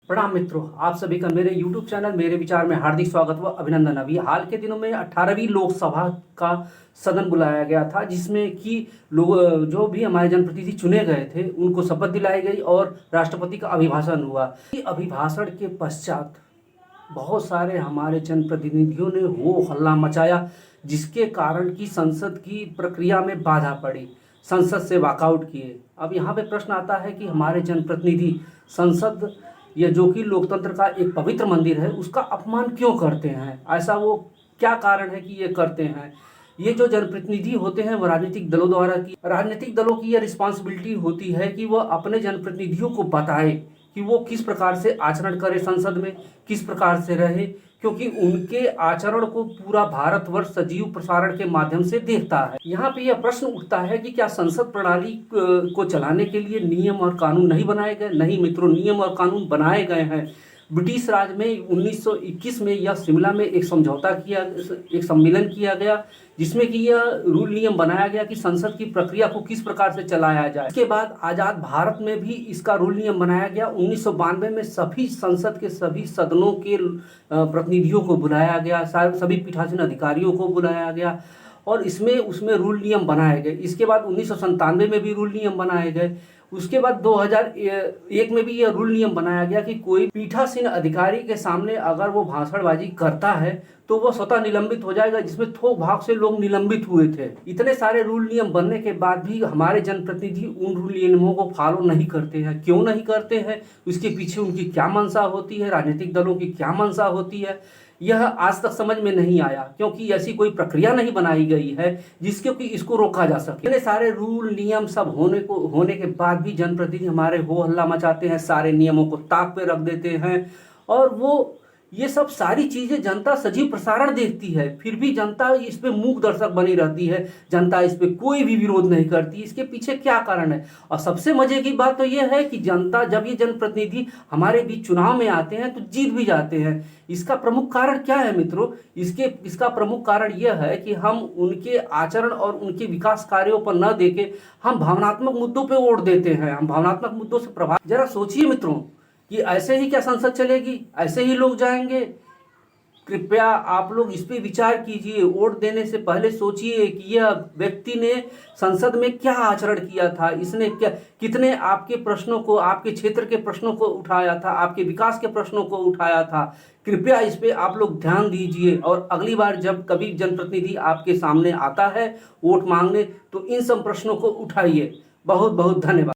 प्रणाम मित्रों, आप सभी का मेरे YouTube चैनल मेरे विचार में हार्दिक स्वागत व अभिनंदन। अभी हाल के दिनों में 18वीं लोकसभा का सदन बुलाया गया था, जिसमें कि लोग जो भी हमारे जनप्रतिनिधि चुने गए थे उनको शपथ दिलाई गई और राष्ट्रपति का अभिभाषण हुआ। अभिभाषण के पश्चात बहुत सारे हमारे जनप्रतिनिधियों ने हो हल्ला मचाया, जिसके कारण कि संसद की प्रक्रिया में बाधा पड़ी, संसद से वॉकआउट किए। अब यहाँ पे प्रश्न आता है कि हमारे जनप्रतिनिधि संसद या जो कि लोकतंत्र का एक पवित्र मंदिर है उसका अपमान क्यों करते हैं? ऐसा वो क्या कारण है कि ये करते हैं? ये जो जनप्रतिनिधि होते हैं वो राजनीतिक दलों की यह रिस्पॉन्सिबिलिटी होती है कि वह अपने जनप्रतिनिधियों को बताए कि वो किस प्रकार से आचरण करे, संसद में किस प्रकार से रहे, क्योंकि उनके आचरण को पूरा भारतवर्ष सजीव प्रसारण के माध्यम से देखता है। यहाँ पे यह प्रश्न उठता है कि क्या संसद प्रणाली को चलाने के लिए नियम और कानून नहीं बनाए गए? नहीं मित्रों, नियम और कानून बनाए गए हैं। ब्रिटिश राज में 1921 में यह शिमला में एक सम्मेलन किया गया, जिसमें कि यह रूल नियम बनाया गया कि संसद की प्रक्रिया को किस प्रकार से चलाया जाए। इसके बाद आज़ाद भारत में भी इसका रूल नियम बनाया गया। 1992 में सभी संसद के सभी सदनों के प्रतिनिधियों को बुलाया गया, सभी पीठासीन अधिकारियों को बुलाया गया और उसमें रूल नियम बनाए गए। इसके बाद 1997 में भी रूल नियम बनाए गए। उसके बाद 2001 में भी यह रूल नियम बनाया गया कि कोई पीठासीन अधिकारी के सामने अगर वो भाषणबाजी करता है तो वो स्वतः निलंबित हो जाएगा, जिसमें थोक भाग से लोग निलंबित हुए थे। इतने सारे रूल नियम बनने के बाद भी हमारे जनप्रतिनिधि उन रूल नियमों को फॉलो नहीं करते हैं। क्यों नहीं करते हैं? उसके पीछे उनकी क्या मंशा होती है, राजनीतिक दलों की क्या मंशा होती है, यह आज तक समझ में नहीं आया, क्योंकि ऐसी कोई प्रक्रिया नहीं बनाई गई है जिसके कि इसको रोका जा सके। इतने सारे रूल नियम सब होने के बाद भी जनप्रतिनिधि हमारे हो हल्ला मचाते हैं, सारे नियमों को ताक पे रख देते हैं और वो ये सब सारी चीजें जनता सजीव प्रसारण देखती है, फिर भी जनता इस पे मूक दर्शक बनी रहती है। जनता इस पे कोई भी विरोध नहीं करती। इसके पीछे क्या कारण है? और सबसे मजे की बात तो यह है कि जनता, जब ये जनप्रतिनिधि हमारे बीच चुनाव में आते हैं तो जीत भी जाते हैं। इसका प्रमुख कारण क्या है मित्रों? इसका प्रमुख कारण यह है कि हम उनके आचरण और उनके विकास कार्यों पर न देके हम भावनात्मक मुद्दों पे वोट देते हैं। हम भावनात्मक मुद्दों से प्रभावित। जरा सोचिए मित्रों कि ऐसे ही क्या संसद चलेगी? ऐसे ही लोग जाएंगे? कृपया आप लोग इस पे विचार कीजिए। वोट देने से पहले सोचिए कि यह व्यक्ति ने संसद में क्या आचरण किया था, इसने कितने आपके प्रश्नों को, आपके क्षेत्र के प्रश्नों को उठाया था, आपके विकास के प्रश्नों को उठाया था। कृपया इस पे आप लोग ध्यान दीजिए और अगली बार जब कभी जनप्रतिनिधि आपके सामने आता है वोट मांगने, तो इन सब प्रश्नों को उठाइए। बहुत बहुत धन्यवाद।